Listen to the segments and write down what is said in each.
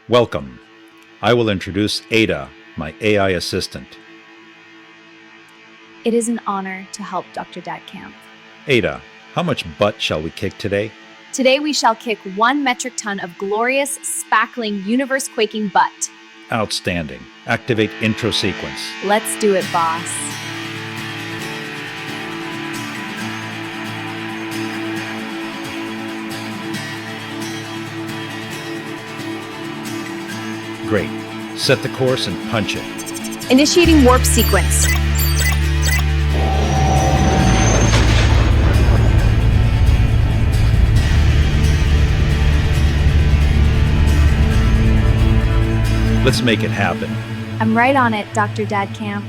Welcome. I will introduce Ada, my AI assistant. It is an honor to help Dr. Dadkamp. Ada, how much butt shall we kick today? Today we shall kick 1 metric ton of glorious, spackling, universe-quaking butt. Outstanding. Activate intro sequence. Let's do it, boss. Great. Set the course and punch it. Initiating warp sequence. Let's make it happen. I'm right on it, Dr. Dadkamp.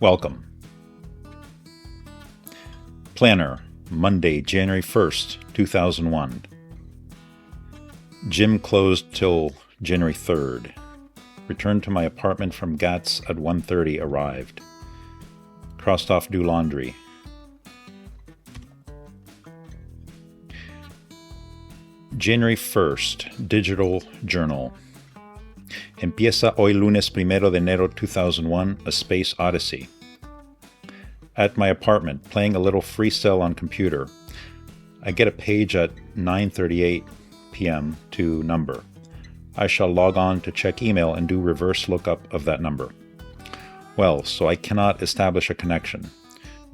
Welcome. Planner, Monday, January 1st, 2001. Gym closed till January 3rd. Returned to my apartment from GATS at 1:30, arrived. Crossed off do laundry. January 1st, Digital Journal. Empieza hoy lunes 1 de enero 2001, A Space Odyssey. At my apartment, playing a little freestyle on computer. I get a page at 9:38 p.m. to number. I shall log on to check email and do reverse lookup of that number. Well, so I cannot establish a connection.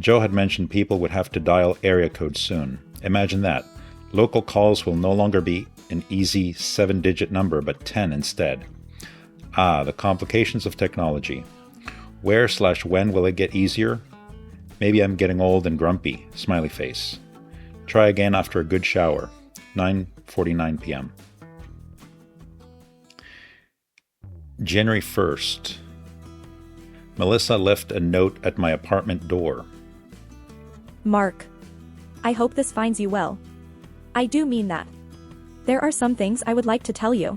Joe had mentioned people would have to dial area code soon. Imagine that. Local calls will no longer be an easy 7-digit number, but 10 instead. The complications of technology. Where/when will it get easier? Maybe I'm getting old and grumpy, smiley face. Try again after a good shower, 9:49 p.m. January 1st. Melissa left a note at my apartment door. Mark, I hope this finds you well. I do mean that. There are some things I would like to tell you.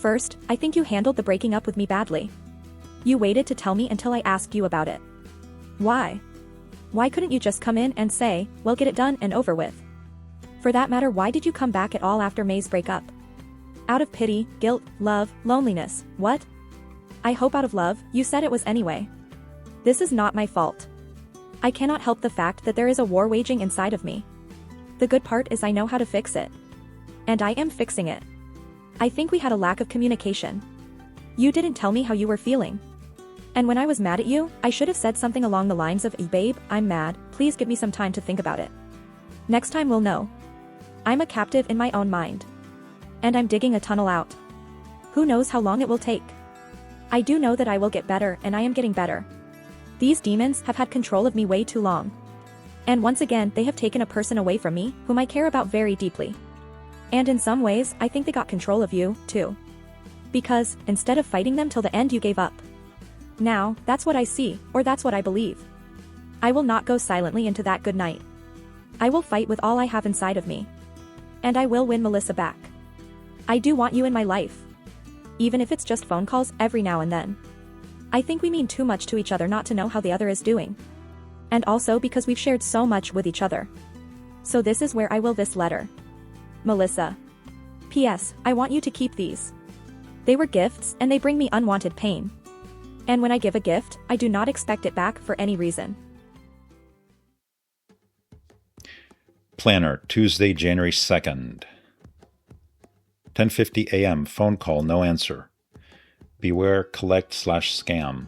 First, I think you handled the breaking up with me badly. You waited to tell me until I asked you about it. Why? Why couldn't you just come in and say, well, get it done and over with? For that matter, why did you come back at all after May's breakup? Out of pity, guilt, love, loneliness, what? I hope out of love, you said it was anyway. This is not my fault. I cannot help the fact that there is a war waging inside of me. The good part is I know how to fix it. And I am fixing it. I think we had a lack of communication. You didn't tell me how you were feeling. And when I was mad at you, I should have said something along the lines of, babe, I'm mad, please give me some time to think about it. Next time we'll know. I'm a captive in my own mind. And I'm digging a tunnel out. Who knows how long it will take? I do know that I will get better, and I am getting better. These demons have had control of me way too long. And once again, they have taken a person away from me, whom I care about very deeply. And in some ways, I think they got control of you, too. Because, instead of fighting them till the end, you gave up. Now, that's what I see, or that's what I believe. I will not go silently into that good night. I will fight with all I have inside of me. And I will win Melissa back. I do want you in my life. Even if it's just phone calls every now and then. I think we mean too much to each other not to know how the other is doing. And also because we've shared so much with each other. So this is where I will this letter. Melissa. P.S. I want you to keep these. They were gifts and they bring me unwanted pain. And when I give a gift, I do not expect it back for any reason. Planner, Tuesday, January 2nd. 10:50 a.m. Phone call, no answer. Beware collect/scam.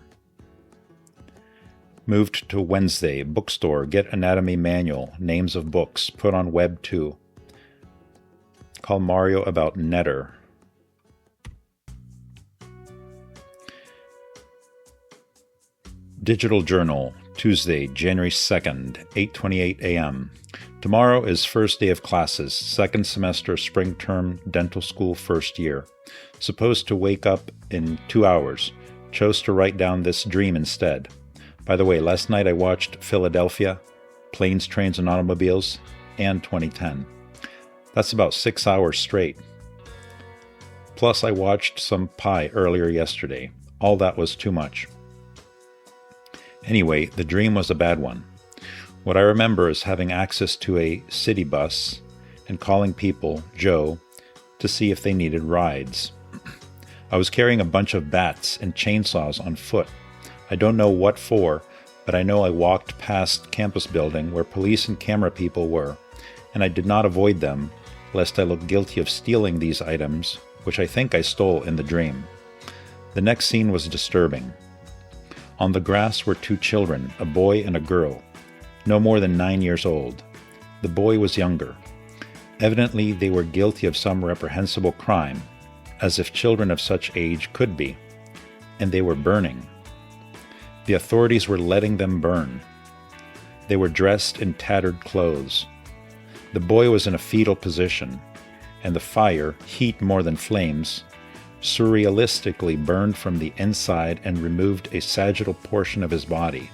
Moved to Wednesday, bookstore, get anatomy manual, names of books, put on web 2. Call Mario about Netter. Digital Journal, Tuesday, January 2nd, 8:28 a.m. Tomorrow is first day of classes, second semester spring term dental school first year. Supposed to wake up in 2 hours. Chose to write down this dream instead. By the way, last night I watched Philadelphia, Planes, Trains, and Automobiles, and 2010. That's about 6 hours straight. Plus I watched some Pi earlier yesterday. All that was too much. Anyway, the dream was a bad one. What I remember is having access to a city bus and calling people, Joe, to see if they needed rides. I was carrying a bunch of bats and chainsaws on foot. I don't know what for, but I know I walked past campus building where police and camera people were, and I did not avoid them, lest I look guilty of stealing these items, which I think I stole in the dream. The next scene was disturbing. On the grass were two children, a boy and a girl, no more than 9 years old. The boy was younger. Evidently, they were guilty of some reprehensible crime, as if children of such age could be, and they were burning. The authorities were letting them burn. They were dressed in tattered clothes. The boy was in a fetal position, and the fire, heat more than flames, surrealistically burned from the inside and removed a sagittal portion of his body,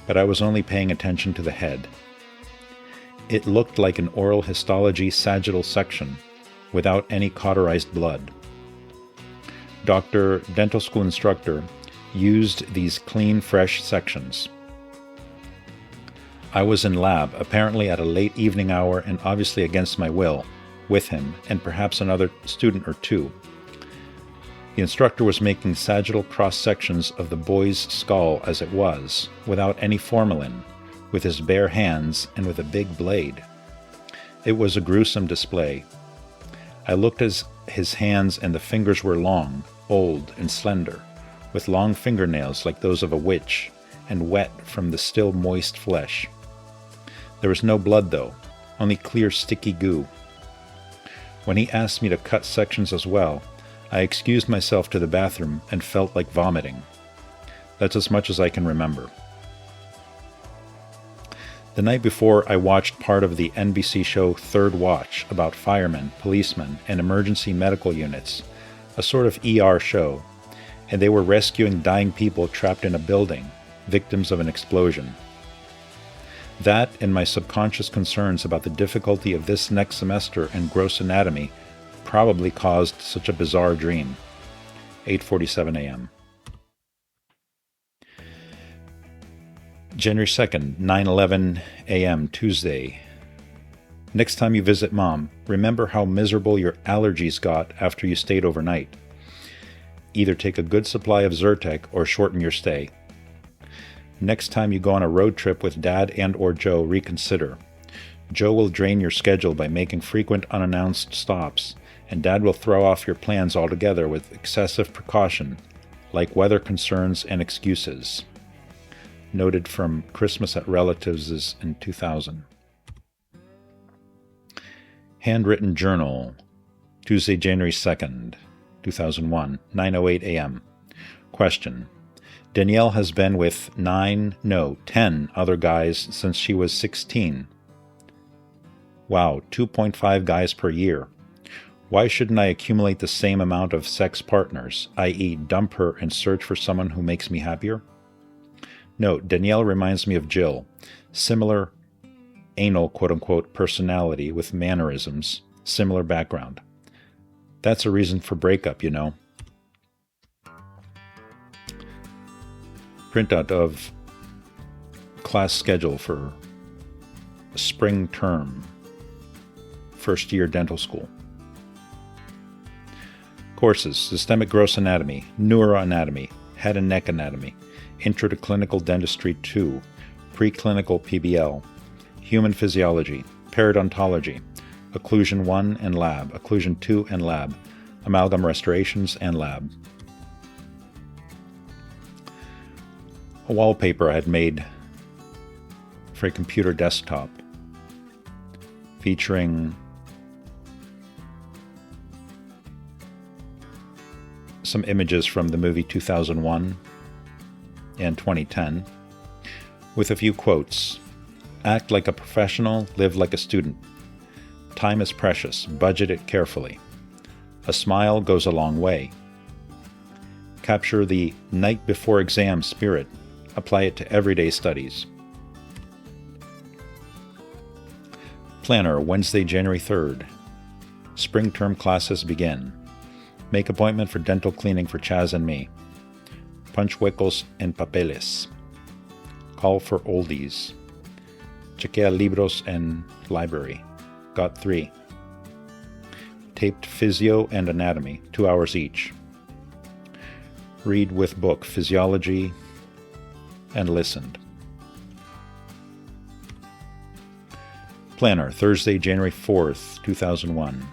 but I was only paying attention to the head. It looked like an oral histology sagittal section, without any cauterized blood. Dr. Dental School instructor used these clean, fresh sections. I was in lab, apparently at a late evening hour and obviously against my will, with him and perhaps another student or two. The instructor was making sagittal cross-sections of the boy's skull as it was, without any formalin, with his bare hands and with a big blade. It was a gruesome display. I looked at his hands, and the fingers were long, old, and slender, with long fingernails like those of a witch, and wet from the still moist flesh. There was no blood, though, only clear sticky goo. When he asked me to cut sections as well, I excused myself to the bathroom and felt like vomiting. That's as much as I can remember. The night before, I watched part of the NBC show Third Watch about firemen, policemen, and emergency medical units, a sort of ER show, and they were rescuing dying people trapped in a building, victims of an explosion. That and my subconscious concerns about the difficulty of this next semester in gross anatomy probably caused such a bizarre dream. 8:47 a.m. January 2nd, 9:11 a.m., Tuesday. Next time you visit Mom, remember how miserable your allergies got after you stayed overnight. Either take a good supply of Zyrtec or shorten your stay. Next time you go on a road trip with Dad and or Joe, reconsider. Joe will drain your schedule by making frequent unannounced stops, and Dad will throw off your plans altogether with excessive precaution, like weather concerns and excuses. Noted from Christmas at Relatives' in 2000. Handwritten Journal, Tuesday, January 2nd, 2001, 9:08 a.m. Question. Danielle has been with 10 other guys since she was 16. Wow, 2.5 guys per year. Why shouldn't I accumulate the same amount of sex partners, i.e. dump her and search for someone who makes me happier? Note, Danielle reminds me of Jill. Similar anal quote-unquote personality with mannerisms, similar background. That's a reason for breakup, you know. Printout of class schedule for spring term, first year dental school. Courses: Systemic Gross Anatomy, Neuroanatomy, Head and Neck Anatomy, Intro to Clinical Dentistry 2, Preclinical PBL, Human Physiology, Periodontology, Occlusion 1 and Lab, Occlusion 2 and Lab, Amalgam Restorations and Lab. A wallpaper I had made for a computer desktop featuring some images from the movie 2001 and 2010 with a few quotes. Act like a professional, live like a student. Time is precious, budget it carefully. A smile goes a long way. Capture the night before exam spirit. Apply it to everyday studies. Planner, Wednesday, January 3rd. Spring term classes begin. Make appointment for dental cleaning for Chaz and me. Punch huecos en papeles. Call for oldies. Chequea libros en library. Got 3. Taped physio and anatomy, 2 hours each. Read with book, physiology, and listened. Planner, Thursday, January 4th, 2001.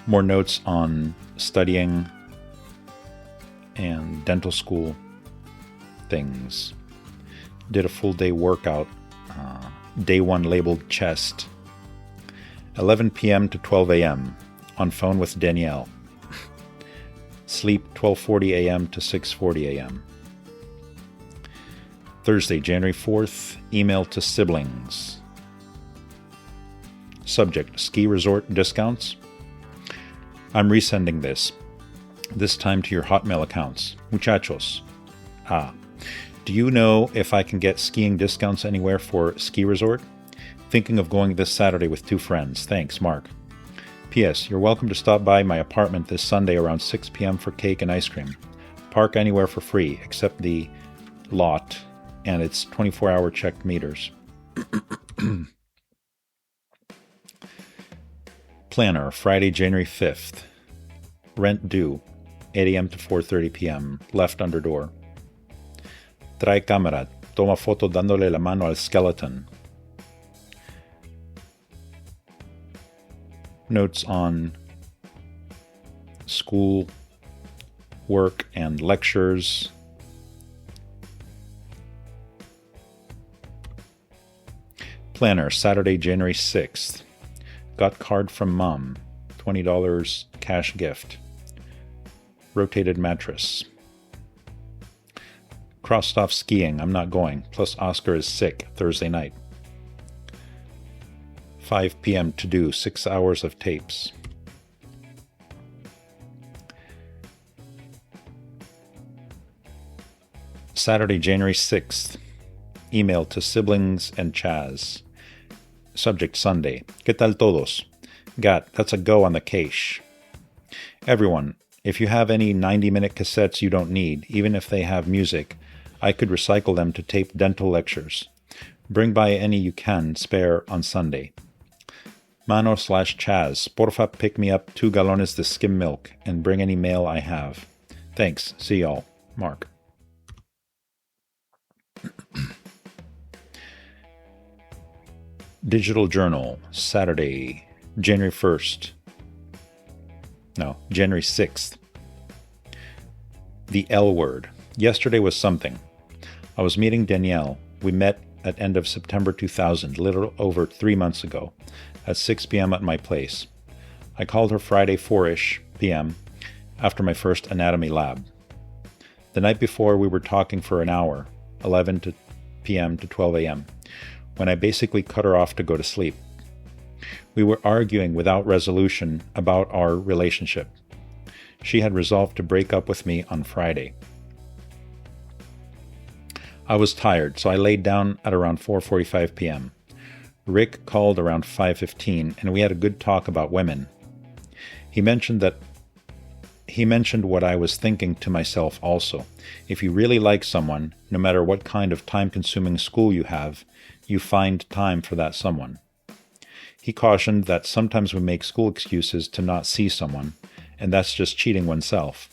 More notes on studying and dental school things. Did a full day workout. Day 1 labeled chest. 11 p.m. to 12 a.m. on phone with Danielle. Sleep 12:40 a.m. to 6:40 a.m. Thursday, January 4th, email to siblings. Subject, ski resort discounts. I'm resending this time to your Hotmail accounts. Muchachos. Do you know if I can get skiing discounts anywhere for ski resort? Thinking of going this Saturday with 2 friends. Thanks, Mark. P.S. You're welcome to stop by my apartment this Sunday around 6 p.m. for cake and ice cream. Park anywhere for free, except the lot, and it's 24-hour checked meters. Planner, Friday, January 5th. Rent due, 8 a.m. to 4:30 p.m. Left under door. Trae cámara. Toma foto dándole la mano al skeleton. Notes on school, work, and lectures. Planner, Saturday, January 6th. Got card from mom. $20 cash gift. Rotated mattress. Crossed off skiing. I'm not going. Plus Oscar is sick Thursday night. 5 p.m. to do 6 hours of tapes. Saturday, January 6th. Email to siblings and Chaz. Subject, Sunday. ¿Qué tal todos? Gat, that's a go on the cache. Everyone, if you have any 90-minute cassettes you don't need, even if they have music, I could recycle them to tape dental lectures. Bring by any you can spare on Sunday. Mano/Chaz, porfa pick me up 2 galones de skim milk and bring any mail I have. Thanks. See y'all. Mark. Digital Journal, Saturday, January 1st. No, January 6th. The L word. Yesterday was something. I was meeting Danielle. We met at end of September 2000, little over 3 months ago, at 6 p.m. at my place. I called her Friday 4-ish p.m. after my first anatomy lab. The night before, we were talking for an hour, 11 p.m. to 12 a.m., when I basically cut her off to go to sleep. We were arguing without resolution about our relationship. She had resolved to break up with me on Friday. I was tired, so I laid down at around 4:45 p.m. Rick called around 5:15, and we had a good talk about women. He mentioned what I was thinking to myself also. If you really like someone, no matter what kind of time-consuming school you have, you find time for that someone. He cautioned that sometimes we make school excuses to not see someone, and that's just cheating oneself.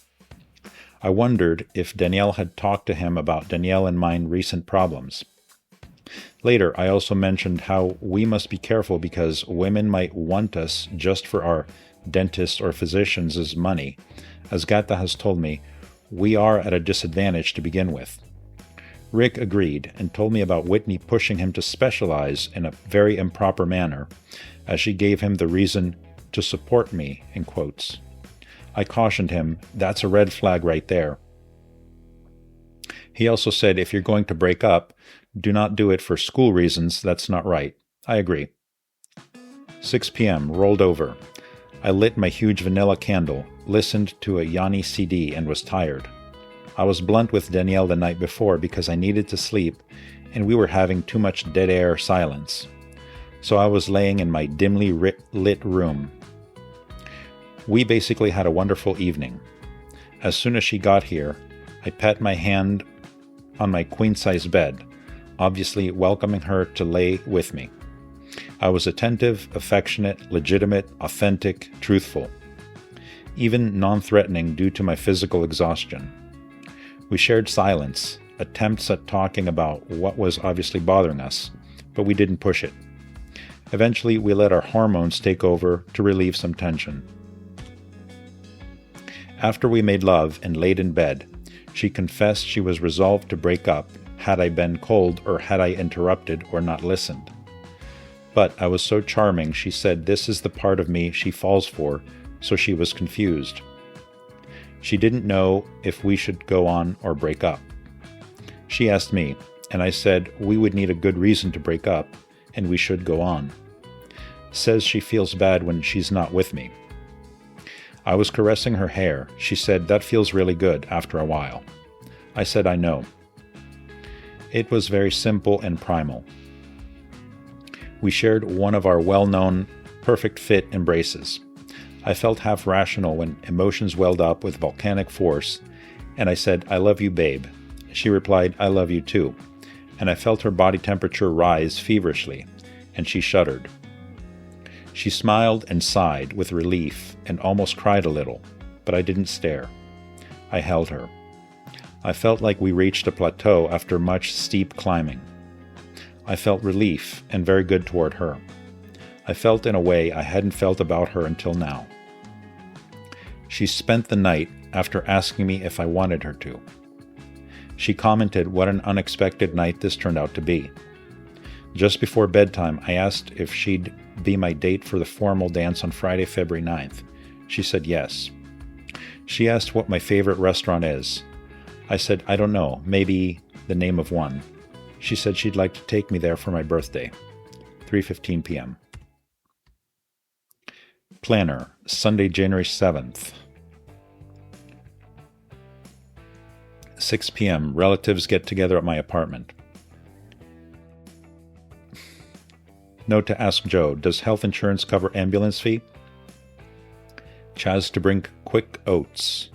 I wondered if Danielle had talked to him about Danielle and mine recent problems. Later, I also mentioned how we must be careful because women might want us just for our dentists or physicians' money. As Gata has told me, we are at a disadvantage to begin with. Rick agreed and told me about Whitney pushing him to specialize in a very improper manner, as she gave him the reason to support me, in quotes. I cautioned him, that's a red flag right there. He also said, if you're going to break up, do not do it for school reasons, that's not right. I agree. 6 p.m., rolled over. I lit my huge vanilla candle, listened to a Yanni CD, and was tired. I was blunt with Danielle the night before because I needed to sleep, and we were having too much dead air silence. So I was laying in my dimly lit room. We basically had a wonderful evening. As soon as she got here, I pat my hand on my queen-size bed, obviously welcoming her to lay with me. I was attentive, affectionate, legitimate, authentic, truthful, even non-threatening due to my physical exhaustion. We shared silence, attempts at talking about what was obviously bothering us, but we didn't push it. Eventually, we let our hormones take over to relieve some tension. After we made love and laid in bed, she confessed she was resolved to break up had I been cold or had I interrupted or not listened. But I was so charming, she said this is the part of me she falls for, so she was confused. She didn't know if we should go on or break up. She asked me, and I said we would need a good reason to break up, and we should go on. Says she feels bad when she's not with me. I was caressing her hair. She said that feels really good after a while. I said I know. It was very simple and primal. We shared one of our well-known perfect fit embraces. I felt half rational when emotions welled up with volcanic force, and I said, I love you, babe. She replied, I love you too. And I felt her body temperature rise feverishly, and she shuddered. She smiled and sighed with relief and almost cried a little, but I didn't stare. I held her. I felt like we reached a plateau after much steep climbing. I felt relief and very good toward her. I felt in a way I hadn't felt about her until now. She spent the night after asking me if I wanted her to. She commented what an unexpected night this turned out to be. Just before bedtime, I asked if she'd be my date for the formal dance on Friday, February 9th. She said yes. She asked what my favorite restaurant is. I said, I don't know, maybe the name of one. She said she'd like to take me there for my birthday, 3:15 p.m. Planner, Sunday, January 7th. 6 p.m. Relatives get together at my apartment. Note to ask Joe, does health insurance cover ambulance fee? Chaz to bring quick oats.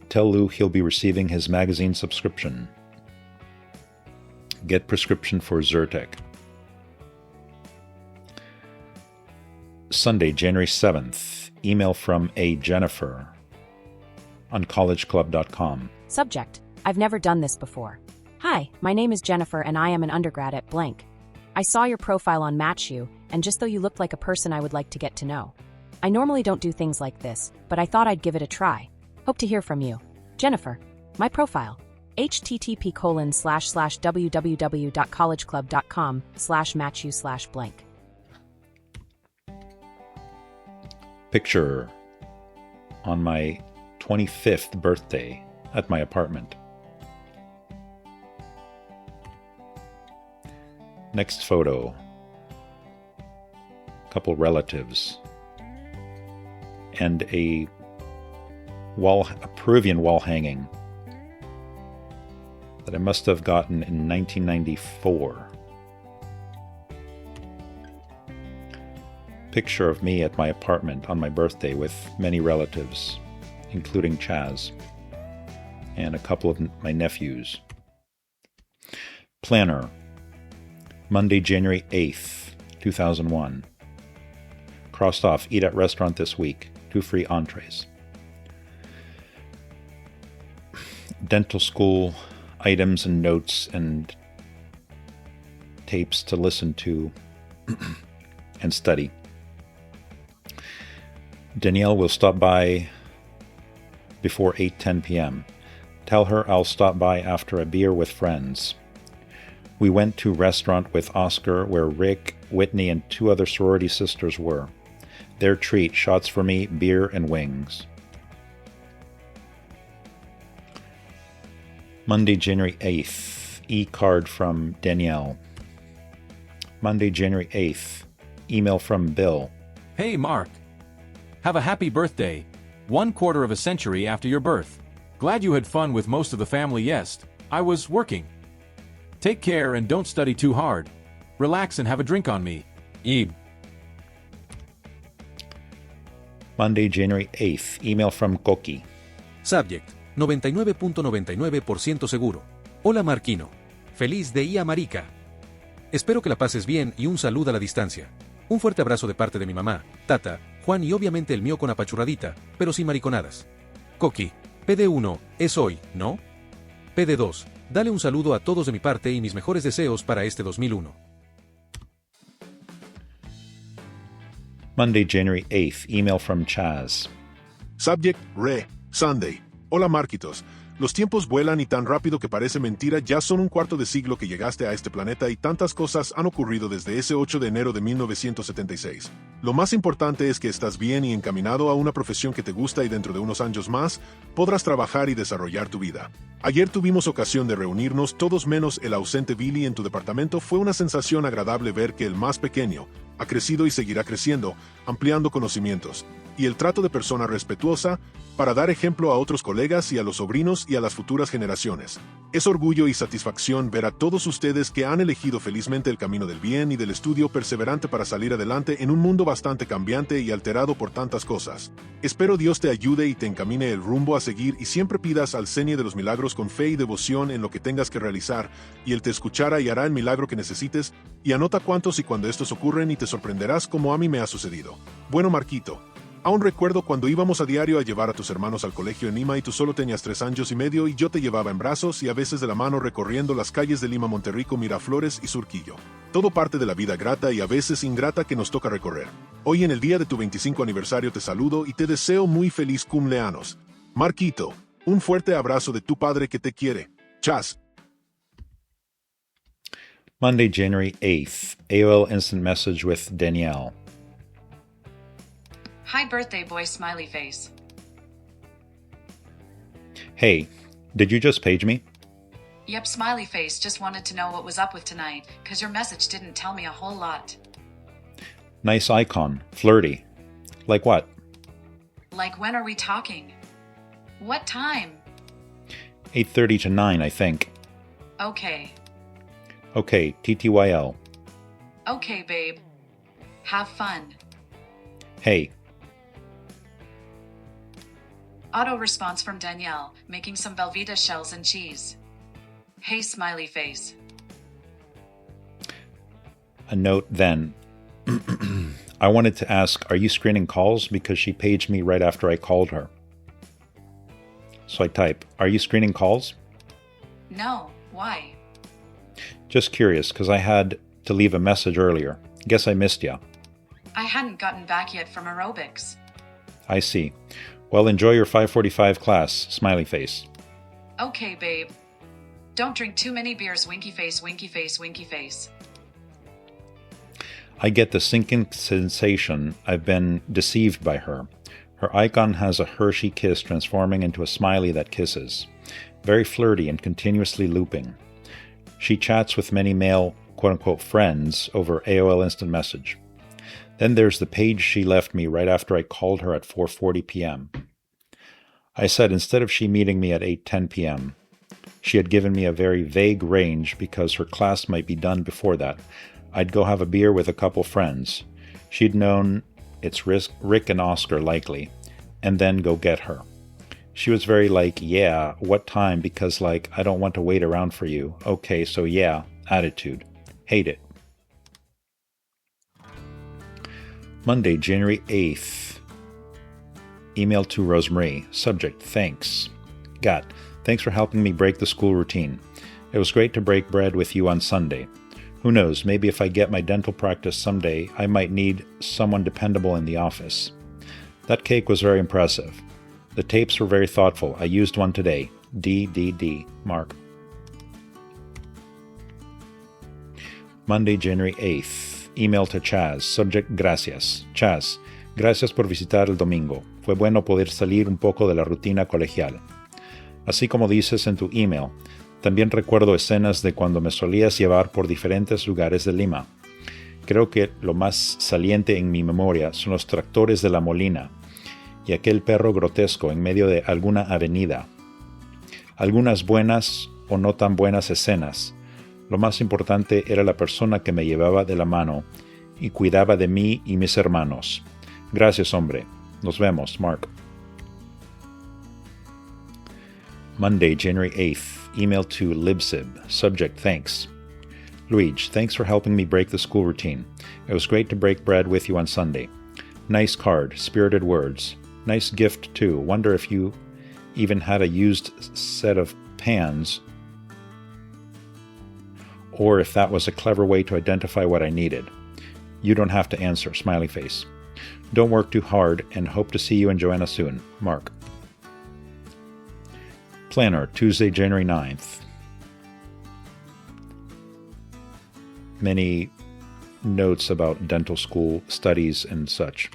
Tell Lou he'll be receiving his magazine subscription. Get prescription for Zyrtec. Sunday, January 7th. Email from a Jennifer on collegeclub.com. Subject: I've never done this before. Hi, my name is Jennifer and I am an undergrad at blank. I saw your profile on MatchU, and just though you looked like a person I would like to get to know. I normally don't do things like this, but I thought I'd give it a try. Hope to hear from you. Jennifer. My profile: http://www.collegeclub.com/matchu/blank. Picture on my 25th birthday at my apartment. Next photo. Couple relatives. And a Peruvian wall hanging that I must have gotten in 1994. Picture of me at my apartment on my birthday with many relatives, including Chaz and a couple of my nephews. Planner, Monday, January 8th, 2001. Crossed off, eat at restaurant this week, 2 free entrees. Dental school items and notes and tapes to listen to and study. Danielle will stop by before 8:10 p.m. Tell her I'll stop by after a beer with friends. We went to a restaurant with Oscar where Rick, Whitney, and 2 other sorority sisters were. Their treat, shots for me, beer and wings. Monday, January 8th. E-card from Danielle. Monday, January 8th. Email from Bill. Hey, Mark. Have a happy birthday. 1/4 of a century after your birth. Glad you had fun with most of the family. Yes, I was working. Take care and don't study too hard. Relax and have a drink on me. Ebe. Monday, January 8th. Email from Koki. Subject: 99.99% seguro. Hola Marquino. Feliz día marica. Espero que la pases bien y un saludo a la distancia. Un fuerte abrazo de parte de mi mamá, Tata, Juan y obviamente el mío con apachurradita, pero sin mariconadas. Coqui. PD1, es hoy, ¿no? PD2, dale un saludo a todos de mi parte y mis mejores deseos para este 2001. Monday, January 8th. Email from Chaz. Subject, Sunday. Hola Marquitos. Los tiempos vuelan y tan rápido que parece mentira, ya son un cuarto de siglo que llegaste a este planeta y tantas cosas han ocurrido desde ese 8 de enero de 1976. Lo más importante es que estás bien y encaminado a una profesión que te gusta y dentro de unos años más podrás trabajar y desarrollar tu vida. Ayer tuvimos ocasión de reunirnos todos menos el ausente Billy en tu departamento. Fue una sensación agradable ver que el más pequeño ha crecido y seguirá creciendo, ampliando conocimientos y el trato de persona respetuosa para dar ejemplo a otros colegas y a los sobrinos y a las futuras generaciones. Es orgullo y satisfacción ver a todos ustedes que han elegido felizmente el camino del bien y del estudio perseverante para salir adelante en un mundo bastante cambiante y alterado por tantas cosas. Espero Dios te ayude y te encamine el rumbo a seguir y siempre pidas al Cenie de los milagros con fe y devoción en lo que tengas que realizar, y Él te escuchará y hará el milagro que necesites, y anota cuántos y cuando estos ocurren y te sorprenderás como a mí me ha sucedido. Bueno Marquito, aún recuerdo cuando íbamos a diario a llevar a tus hermanos al colegio en Lima y tú solo tenías 3 años y medio y yo te llevaba en brazos y a veces de la mano recorriendo las calles de Lima, Monterrico, Miraflores y Surquillo. Todo parte de la vida grata y a veces ingrata que nos toca recorrer. Hoy en el día de tu 25 aniversario te saludo y te deseo muy feliz cumpleaños. Marquito, un fuerte abrazo de tu padre que te quiere. Chas. Monday, January 8th. AOL Instant Message with Danielle. Hi birthday boy smiley face. Hey, did you just page me? Yep, smiley face, just wanted to know what was up with tonight, cause your message didn't tell me a whole lot. Nice icon. Flirty. Like what? Like when are we talking? What time? 8:30 to 9, I think. Okay. Okay, TTYL. Okay, babe. Have fun. Hey. Auto response from Danielle, making some Velveeta shells and cheese. Hey, smiley face. A note then. I wanted to ask, are you screening calls? Because she paged me right after I called her. So I type, are you screening calls? No, why? Just curious, because I had to leave a message earlier. Guess I missed ya. I hadn't gotten back yet from aerobics. I see. Well, enjoy your 5:45 class, smiley face. Okay, babe. Don't drink too many beers, winky face, winky face, winky face. I get the sinking sensation I've been deceived by her. Her icon has a Hershey kiss transforming into a smiley that kisses. Very flirty and continuously looping. She chats with many male quote-unquote friends over AOL Instant Message. Then there's the page she left me right after I called her at 4:40 p.m. I said instead of she meeting me at 8:10 p.m., she had given me a very vague range because her class might be done before that. I'd go have a beer with a couple friends. She'd known it's Rick and Oscar likely, and then go get her. She was very like, yeah, what time? Because like, I don't want to wait around for you. Okay, so yeah, attitude. Hate it. Monday, January 8th. Email to Rosemary. Subject, thanks. Got, thanks for helping me break the school routine. It was great to break bread with you on Sunday. Who knows, maybe if I get my dental practice someday, I might need someone dependable in the office. That cake was very impressive. The tapes were very thoughtful. I used one today. D. Mark. Monday, January 8th. Email to Chaz. Subject, gracias. Chaz, gracias por visitar el domingo. Fue bueno poder salir un poco de la rutina colegial. Así como dices en tu email, también recuerdo escenas de cuando me solías llevar por diferentes lugares de Lima. Creo que lo más saliente en mi memoria son los tractores de la Molina y aquel perro grotesco en medio de alguna avenida. Algunas buenas o no tan buenas escenas. Lo más importante era la persona que me llevaba de la mano y cuidaba de mí y mis hermanos. Gracias, hombre. Nos vemos, Mark. Monday, January 8th. Email to Libsib. Subject, thanks. Luigi, thanks for helping me break the school routine. It was great to break bread with you on Sunday. Nice card, spirited words. Nice gift, too. Wonder if you even had a used set of pans, or if that was a clever way to identify what I needed. You don't have to answer, smiley face. Don't work too hard, and hope to see you and Joanna soon. Mark. Planner, Tuesday, January 9th. Many notes about dental school studies and such.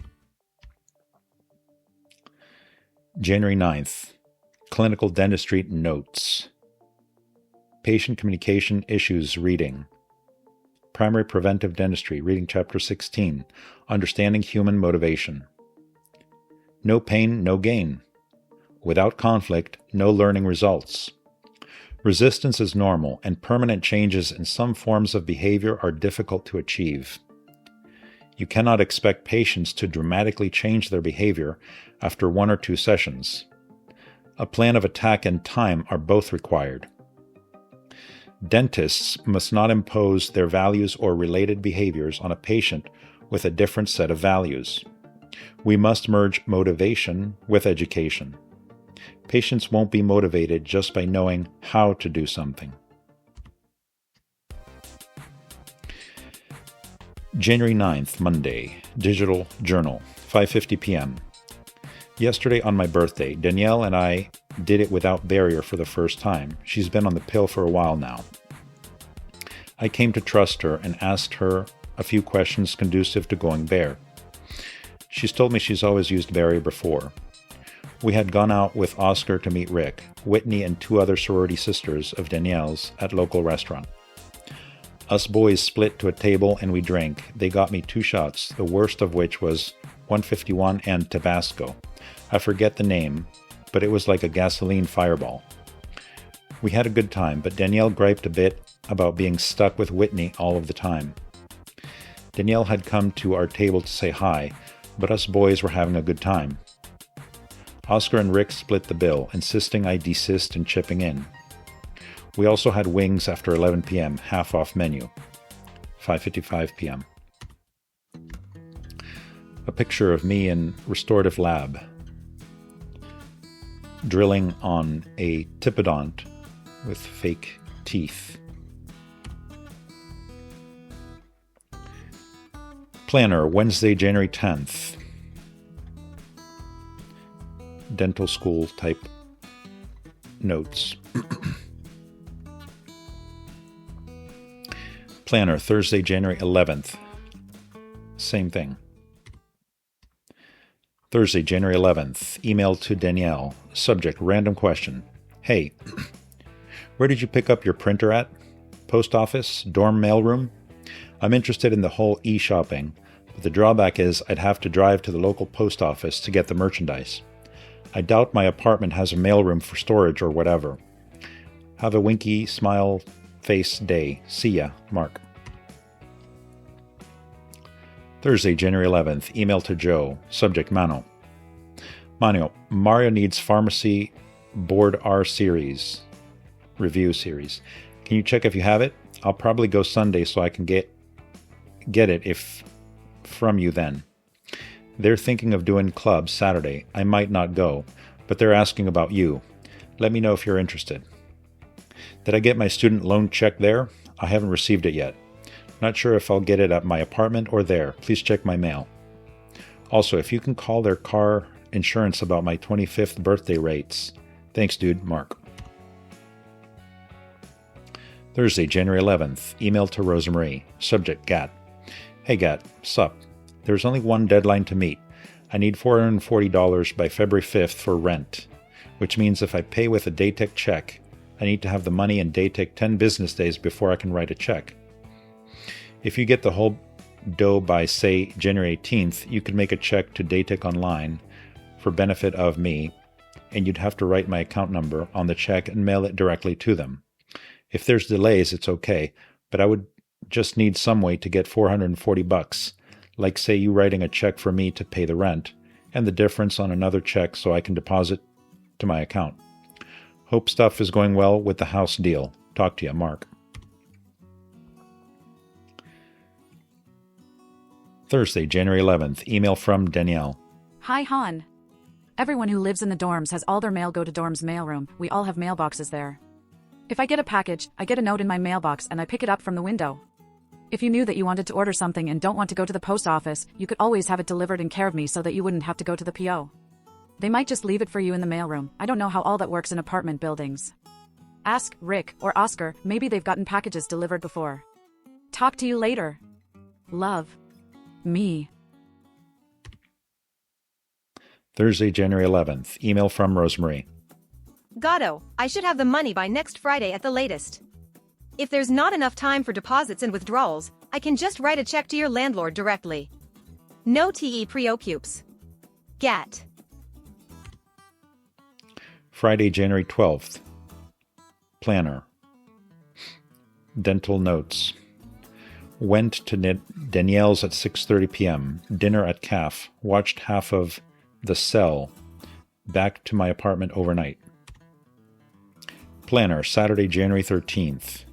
January 9th. Clinical dentistry notes. Patient communication issues reading. Primary preventive dentistry reading chapter 16. Understanding human motivation. No pain, no gain. Without conflict, no learning results. Resistance is normal, and permanent changes in some forms of behavior are difficult to achieve. You cannot expect patients to dramatically change their behavior after 1 or 2 sessions. A plan of attack and time are both required. Dentists must not impose their values or related behaviors on a patient with a different set of values. We must merge motivation with education. Patients won't be motivated just by knowing how to do something. January 9th, Monday. Digital Journal, 5:50 p.m. Yesterday on my birthday, Danielle and I did it without barrier for the first time. She's been on the pill for a while now. I came to trust her and asked her a few questions conducive to going bare. She's told me she's always used barrier before. We had gone out with Oscar to meet Rick, Whitney, and 2 other sorority sisters of Danielle's at local restaurant. Us boys split to a table and we drank. They got me 2 shots, the worst of which was 151 and Tabasco. I forget the name, but it was like a gasoline fireball. We had a good time, but Danielle griped a bit about being stuck with Whitney all of the time. Danielle had come to our table to say hi, but us boys were having a good time. Oscar and Rick split the bill, insisting I desist and chipping in. We also had wings after 11 p.m., half-off menu. 5:55 p.m. A picture of me in restorative lab, drilling on a typodont with fake teeth. Planner, Wednesday, January 10th. Dental school type notes. Planner, Thursday, January 11th. Same thing. Thursday, January 11th. Email to Danielle. Subject, random question. Hey, where did you pick up your printer at? Post office? Dorm mailroom? I'm interested in the whole e-shopping, but the drawback is I'd have to drive to the local post office to get the merchandise. I doubt my apartment has a mailroom for storage or whatever. Have a winky, smile face day. See ya, Mark. Thursday, January 11th. Email to Joe. Subject, Mano. Mano, Mario needs Pharmacy Board R series. Review series. Can you check if you have it? I'll probably go Sunday so I can get it if from you then. They're thinking of doing clubs Saturday. I might not go, but they're asking about you. Let me know if you're interested. Did I get my student loan check there? I haven't received it yet. Not sure if I'll get it at my apartment or there. Please check my mail. Also, if you can call their car insurance about my 25th birthday rates. Thanks, dude. Mark. Thursday, January 11th. Email to Rosemarie. Subject, Gat. Hey, Gat. Sup? There's only one deadline to meet. I need $440 by February 5th for rent, which means if I pay with a Daytech check, I need to have the money in Daytech 10 business days before I can write a check. If you get the whole dough by, say, January 18th, you could make a check to Daytech Online for benefit of me, and you'd have to write my account number on the check and mail it directly to them. If there's delays, it's okay, but I would just need some way to get $440, like say you writing a check for me to pay the rent, and the difference on another check so I can deposit to my account. Hope stuff is going well with the house deal. Talk to you, Mark. Thursday, January 11th. Email from Danielle. Hi, Han. Everyone who lives in the dorms has all their mail go to dorm's mailroom. We all have mailboxes there. If I get a package, I get a note in my mailbox and I pick it up from the window. If you knew that you wanted to order something and don't want to go to the post office, you could always have it delivered in care of me so that you wouldn't have to go to the PO. They might just leave it for you in the mailroom. I don't know how all that works in apartment buildings. Ask Rick or Oscar, maybe they've gotten packages delivered before. Talk to you later. Love. Me. Thursday, January 11th. Email from Rosemary. Gatto, I should have the money by next Friday at the latest. If there's not enough time for deposits and withdrawals, I can just write a check to your landlord directly. No te preocupes. Gat. Friday, January 12th. Planner. Dental notes. Went to Danielle's at 6:30 p.m. Dinner at CAF. Watched half of The Cell. Back to my apartment overnight. Planner, Saturday, January 13th.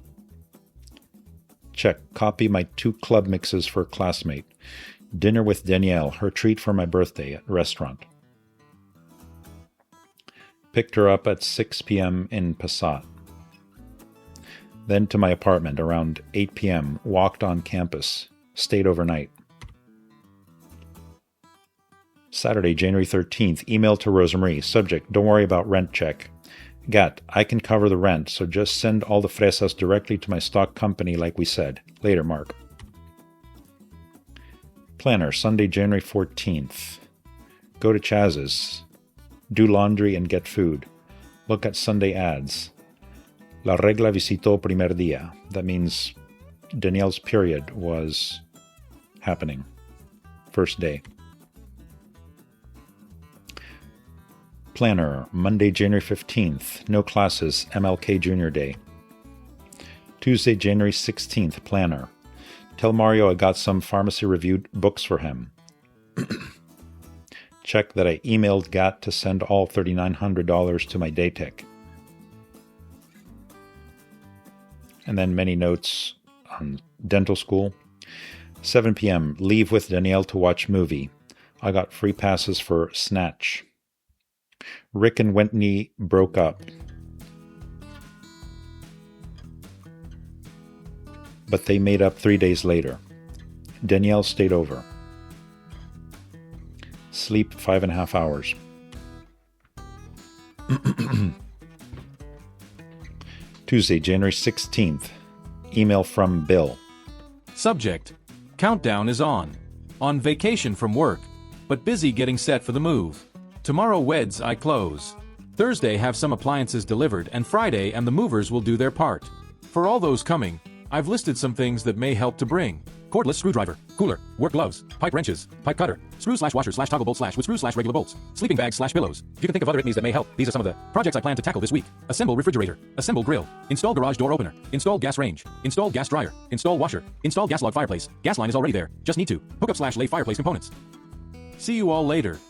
Check. Copy my 2 club mixes for a classmate. Dinner with Danielle, her treat for my birthday at restaurant. Picked her up at 6 p.m. in Passat. Then to my apartment around 8 p.m. Walked on campus. Stayed overnight. Saturday, January 13th. Email to Rosemary. Subject, don't worry about rent check. Gat, I can cover the rent, so just send all the fresas directly to my stock company like we said. Later, Mark. Planner, Sunday, January 14th. Go to Chaz's. Do laundry and get food. Look at Sunday ads. La regla visitó primer día. That means Danielle's period was happening. First day. Planner, Monday, January 15th. No classes, MLK Junior Day. Tuesday, January 16th. Planner. Tell Mario I got some pharmacy-reviewed books for him. Check that I emailed Gat to send all $3,900 to my Daytech. And then many notes on dental school. 7 p.m. Leave with Danielle to watch movie. I got free passes for Snatch. Rick and Whitney broke up. But they made up 3 days later. Danielle stayed over. Sleep 5.5 hours. Tuesday, January 16th. Email from Bill. Subject: Countdown is on. On vacation from work, but busy getting set for the move. Tomorrow weds I close. Thursday have some appliances delivered, and Friday and the movers will do their part. For all those coming, I've listed some things that may help to bring. Cordless screwdriver, cooler, work gloves, pipe wrenches, pipe cutter, screw/washer/toggle bolt/ with screw/regular bolts, sleeping bags/pillows. If you can think of other itneys that may help, these are some of the projects I plan to tackle this week. Assemble refrigerator, assemble grill, install garage door opener, install gas range, install gas dryer, install washer, install gas log fireplace. Gas line is already there, just need to hook up/lay fireplace components. See you all later.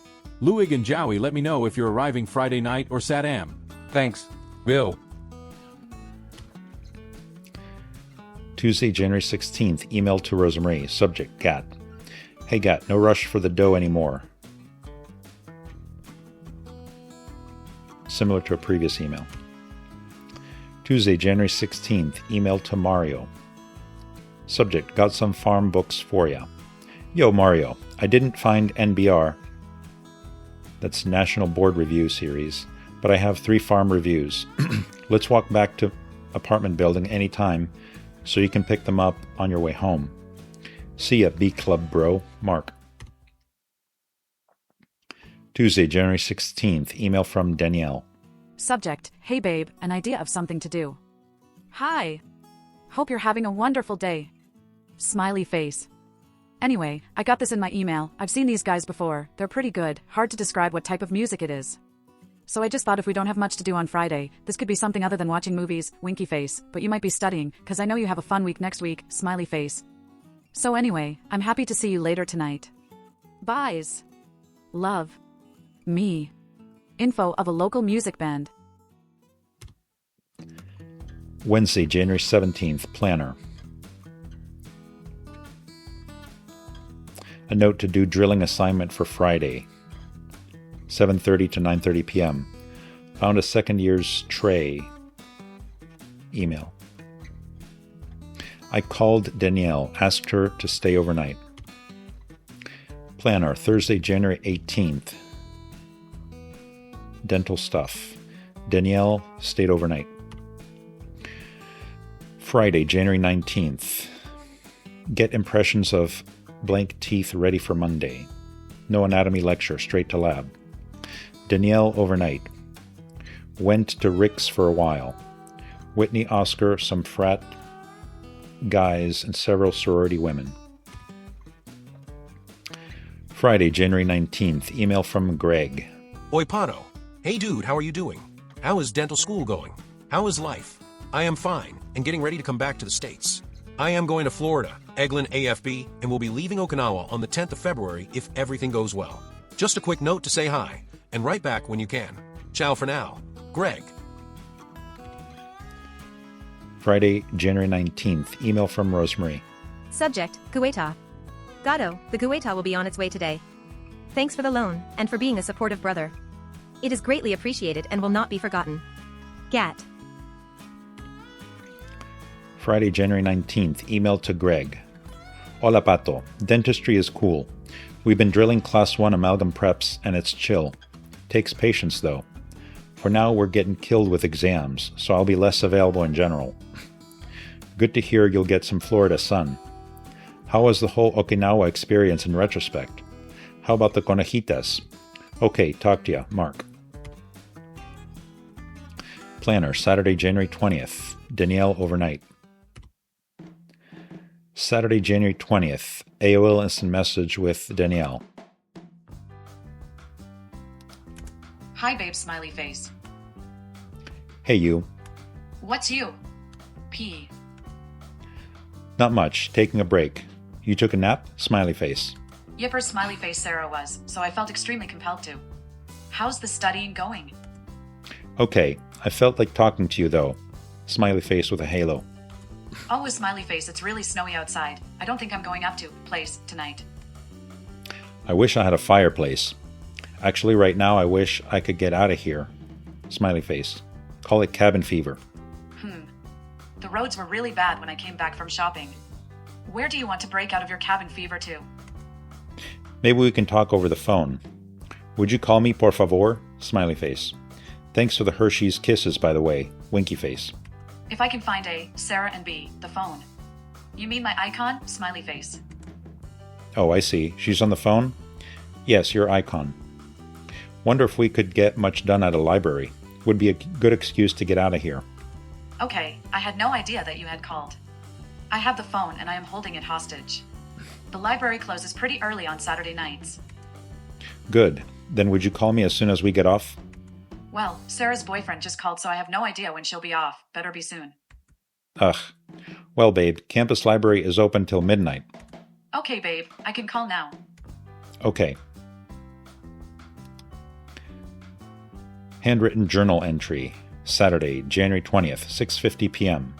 Luig and Joey, let me know if you're arriving Friday night or Sat-am. Thanks. Bill. Tuesday, January 16th. Email to Rosemary. Subject, Gat. Hey Gat, no rush for the dough anymore. Similar to a previous email. Tuesday, January 16th. Email to Mario. Subject, got some farm books for ya. Yo Mario, I didn't find NBR. That's National Board Review Series, but I have 3 farm reviews. Let's walk back to apartment building anytime so you can pick them up on your way home. See ya, B Club bro. Mark. Tuesday, January 16th. Email from Danielle. Subject: Hey babe, an idea of something to do. Hi. Hope you're having a wonderful day. Smiley face. Anyway, I got this in my email. I've seen these guys before. They're pretty good. Hard to describe what type of music it is. So I just thought if we don't have much to do on Friday, this could be something other than watching movies, winky face, but you might be studying, cause I know you have a fun week next week, smiley face. So anyway, I'm happy to see you later tonight. Byes. Love. Me. Info of a local music band. Wednesday, January 17th, planner. A note to do drilling assignment for Friday, 7:30 to 9:30 p.m. Found a second year's tray. Email. I called Danielle, asked her to stay overnight. Planner, Thursday, January 18th. Dental stuff. Danielle stayed overnight. Friday, January 19th. Get impressions of blank teeth ready for Monday. No anatomy lecture, straight to lab. Danielle overnight. Went to Rick's for a while. Whitney, Oscar, some frat guys, and several sorority women. Friday, January 19th. Email from Greg. Oi, Pato. Hey, dude, how are you doing? How is dental school going? How is life? I am fine, and getting ready to come back to the States. I am going to Florida, Eglin AFB, and will be leaving Okinawa on the 10th of February if everything goes well. Just a quick note to say hi, and write back when you can. Ciao for now. Greg. Friday, January 19th. Email from Rosemary. Subject, Gueta. Gato, the Gueta will be on its way today. Thanks for the loan, and for being a supportive brother. It is greatly appreciated and will not be forgotten. Gat. Friday, January 19th. Email to Greg. Hola, Pato. Dentistry is cool. We've been drilling Class 1 amalgam preps, and it's chill. Takes patience, though. For now, we're getting killed with exams, so I'll be less available in general. Good to hear you'll get some Florida sun. How was the whole Okinawa experience in retrospect? How about the conejitas? Okay, talk to ya, Mark. Planner, Saturday, January 20th. Danielle overnight. Saturday, January 20th. AOL instant message with Danielle. Hi, babe, smiley face. Hey, you. What's you? P. Not much. Taking a break. You took a nap? Smiley face. Yipper smiley face Sarah was, so I felt extremely compelled to. How's the studying going? Okay. I felt like talking to you, though. Smiley face with a halo. Oh, a smiley face, it's really snowy outside. I don't think I'm going up to place tonight. I wish I had a fireplace. Actually, right now, I wish I could get out of here. Smiley face. Call it cabin fever. The roads were really bad when I came back from shopping. Where do you want to break out of your cabin fever to? Maybe we can talk over the phone. Would you call me, por favor? Smiley face. Thanks for the Hershey's kisses, by the way. Winky face. If I can find a Sarah and B, the phone. You mean my icon? Smiley face. Oh, I see. She's on the phone? Yes, your icon. Wonder if we could get much done at a library. Would be a good excuse to get out of here. Okay, I had no idea that you had called. I have the phone and I am holding it hostage. The library closes pretty early on Saturday nights. Good. Then would you call me as soon as we get off? Well, Sarah's boyfriend just called, so I have no idea when she'll be off. Better be soon. Ugh. Well, babe, campus library is open till midnight. Okay, babe, I can call now. Okay. Handwritten journal entry. Saturday, January 20th, 6:50 p.m.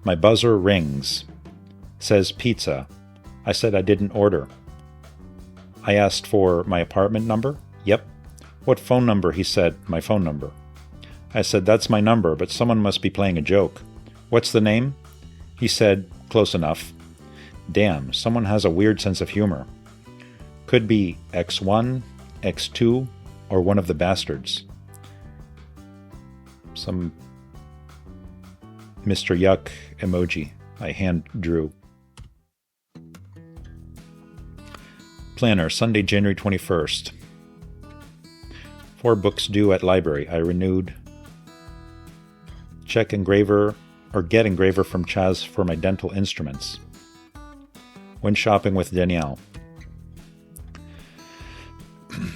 My buzzer rings. Says pizza. I said I didn't order. I asked for my apartment number. Yep. What phone number? He said, my phone number. I said, that's my number, but someone must be playing a joke. What's the name? He said, close enough. Damn, someone has a weird sense of humor. Could be X1, X2, or one of the bastards. Some Mr. Yuck emoji I hand drew. Planner, Sunday, January 21st. 4 books due at library. I renewed. Check engraver or get engraver from Chaz for my dental instruments. Went shopping with Danielle.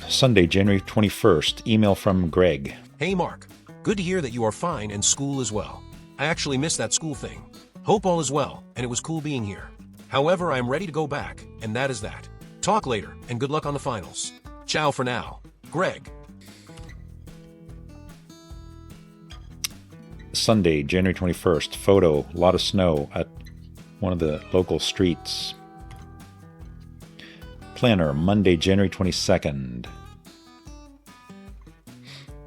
Sunday, January 21st. Email from Greg. Hey, Mark. Good to hear that you are fine and school as well. I actually missed that school thing. Hope all is well, and it was cool being here. However, I am ready to go back, and that is that. Talk later, and good luck on the finals. Ciao for now. Greg. Sunday, January 21st. Photo, a lot of snow at one of the local streets. Planner, Monday, January 22nd.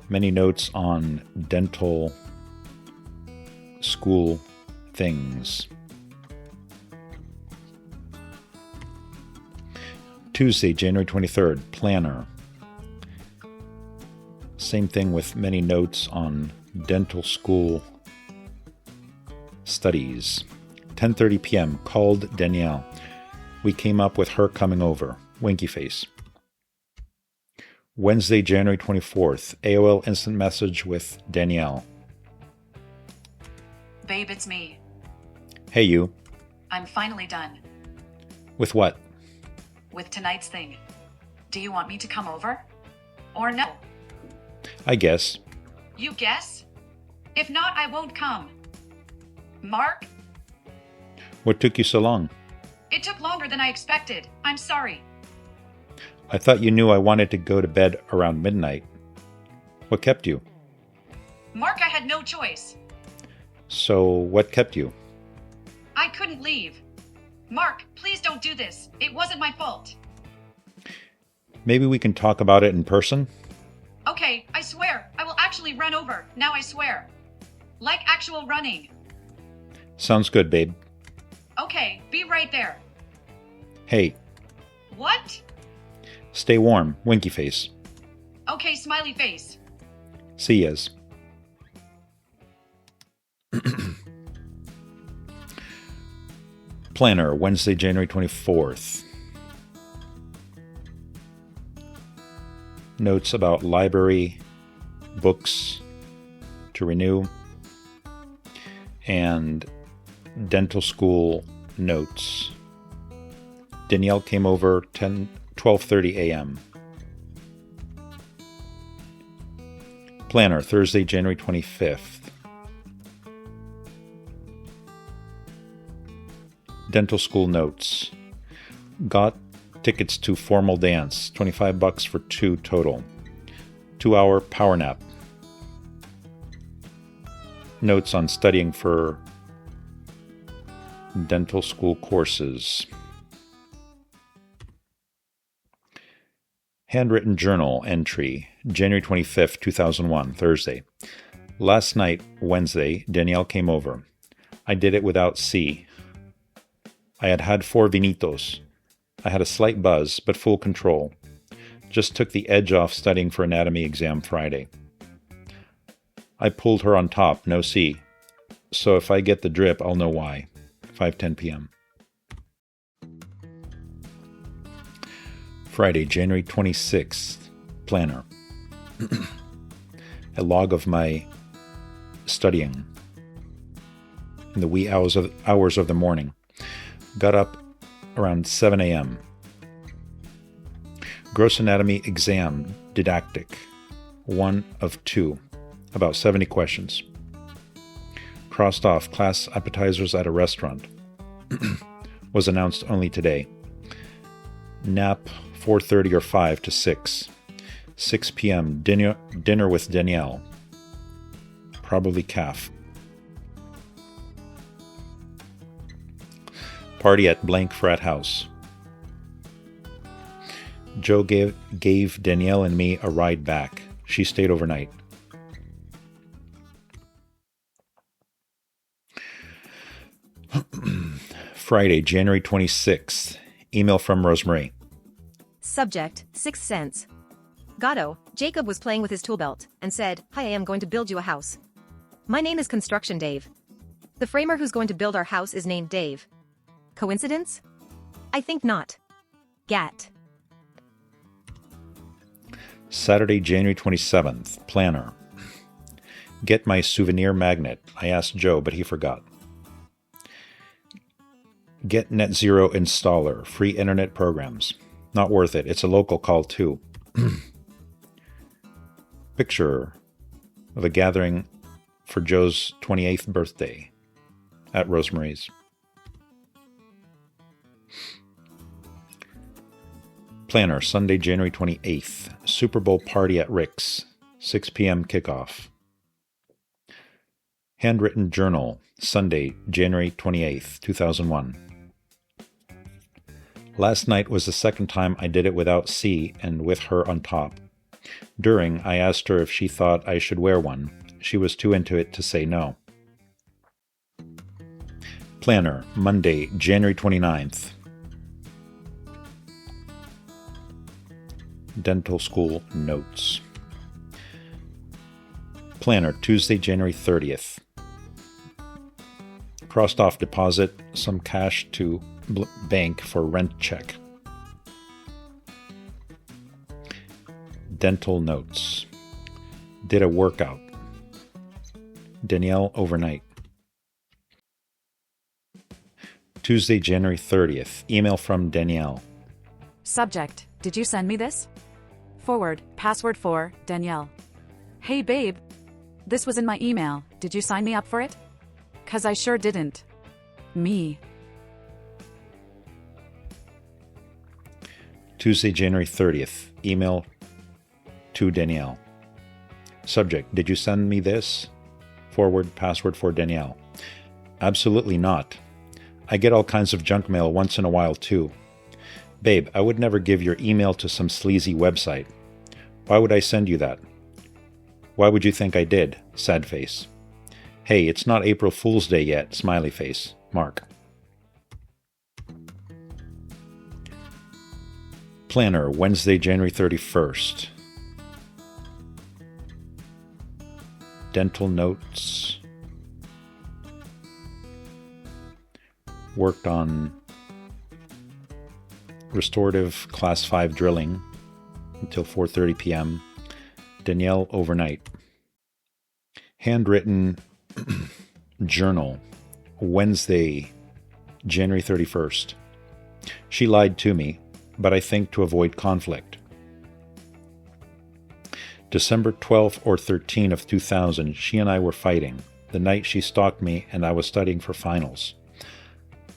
Many notes on dental school things. Tuesday, January 23rd. Planner. Same thing with many notes on dental school studies. 10:30 p.m. Called Danielle. We came up with her coming over. Winky face. Wednesday, January 24th. AOL instant message with Danielle. Babe, it's me. Hey, you. I'm finally done. With what? With tonight's thing. Do you want me to come over? Or no? I guess. You guess? If not, I won't come. Mark? What took you so long? It took longer than I expected. I'm sorry. I thought you knew I wanted to go to bed around midnight. What kept you? Mark, I had no choice. So, what kept you? I couldn't leave. Mark, please don't do this. It wasn't my fault. Maybe we can talk about it in person? Okay, I swear. I will actually run over. Now I swear. Like actual running. Sounds good, babe. Okay, be right there. Hey. What? Stay warm, winky face. Okay, smiley face. See yas. Planner, Wednesday, January 24th. Notes about library, books to renew, and dental school notes. Danielle came over 12:30 a.m. Planner, Thursday, January 25th. Dental school notes. Got tickets to formal dance, $25 for 2 total. 2-hour power nap. Notes on studying for dental school courses. Handwritten journal entry, January 25th, 2001, Thursday. Last night, Wednesday, Danielle came over. I did it without C. I had 4 vinitos. I had a slight buzz, but full control. Just took the edge off studying for anatomy exam Friday. I pulled her on top, no C. So if I get the drip, I'll know why. 5:10 p.m. Friday, January 26th. Planner. A log of my studying in the wee hours of the morning. Got up around 7 a.m. Gross anatomy exam, didactic. 1 of 2. About 70 questions. Crossed off class appetizers at a restaurant. Was announced only today. Nap 4:30 or 5 to 6. 6 p.m. Dinner with Danielle. Probably calf. Party at blank frat house. Joe gave Danielle and me a ride back. She stayed overnight. Friday, January 26th. Email from Rosemary. Subject, 6 cents. Gatto, Jacob was playing with his tool belt and said, "Hi, I am going to build you a house. My name is Construction Dave. The framer who's going to build our house is named Dave. Coincidence? I think not. Gat. Saturday, January 27th. Planner. Get my souvenir magnet. I asked Joe, but he forgot. Get Net Zero installer. Free internet programs. Not worth it. It's a local call too. Picture of a gathering for Joe's 28th birthday at Rosemary's. Planner, Sunday, January 28th. Super Bowl party at Rick's. 6 p.m. kickoff. Handwritten Journal, Sunday, January 28th, 2001. Last night was the second time I did it without C and with her on top. During, I asked her if she thought I should wear one. She was too into it to say no. Planner, Monday, January 29th. Dental School Notes. Planner, Tuesday, January 30th. Crossed off deposit, some cash to bank for rent check. Dental notes. Did a workout. Danielle overnight. Tuesday, January 30th. Email from Danielle. Subject, did you send me this? Forward, password for, Danielle. Hey babe. This was in my email, did you sign me up for it? 'Cause I sure didn't. Me. Tuesday, January 30th. Email to Danielle. Subject, did you send me this? Forward, password for Danielle. Absolutely not. I get all kinds of junk mail once in a while too. Babe, I would never give your email to some sleazy website. Why would I send you that? Why would you think I did? Sad face. Hey, it's not April Fool's Day yet. Smiley face. Mark. Planner, Wednesday, January 31st. Dental notes. Worked on restorative class 5 drilling until 4:30 p.m. Danielle overnight. Handwritten journal, Wednesday, January 31st. She lied to me, but I think to avoid conflict. December 12th or 13th of 2000, she and I were fighting, the night she stalked me and I was studying for finals.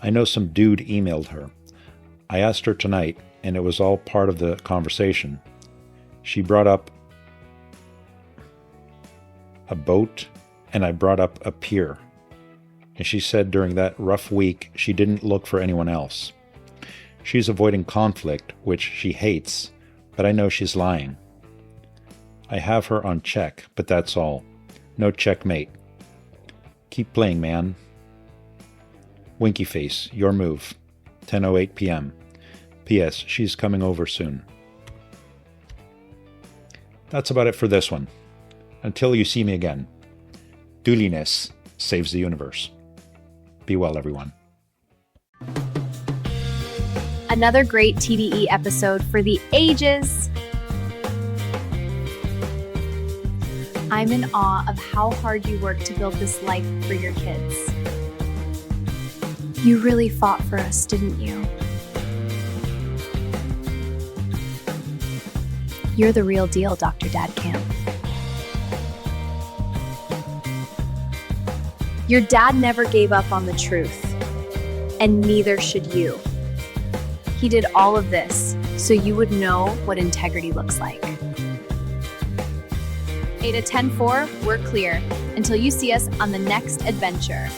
I know some dude emailed her. I asked her tonight, and it was all part of the conversation. She brought up a boat, and I brought up a pier. And she said during that rough week, she didn't look for anyone else. She's avoiding conflict, which she hates, but I know she's lying. I have her on check, but that's all. No checkmate. Keep playing, man. Winky face, your move. 10:08 p.m. P.S. She's coming over soon. That's about it for this one. Until you see me again. Duliness saves the universe. Be well, everyone. Another great TDE episode for the ages. I'm in awe of how hard you work to build this life for your kids. You really fought for us, didn't you? You're the real deal, Dr. Dadcamp. Your dad never gave up on the truth, and neither should you. He did all of this so you would know what integrity looks like. 8 to 10-4, we're clear until you see us on the next adventure.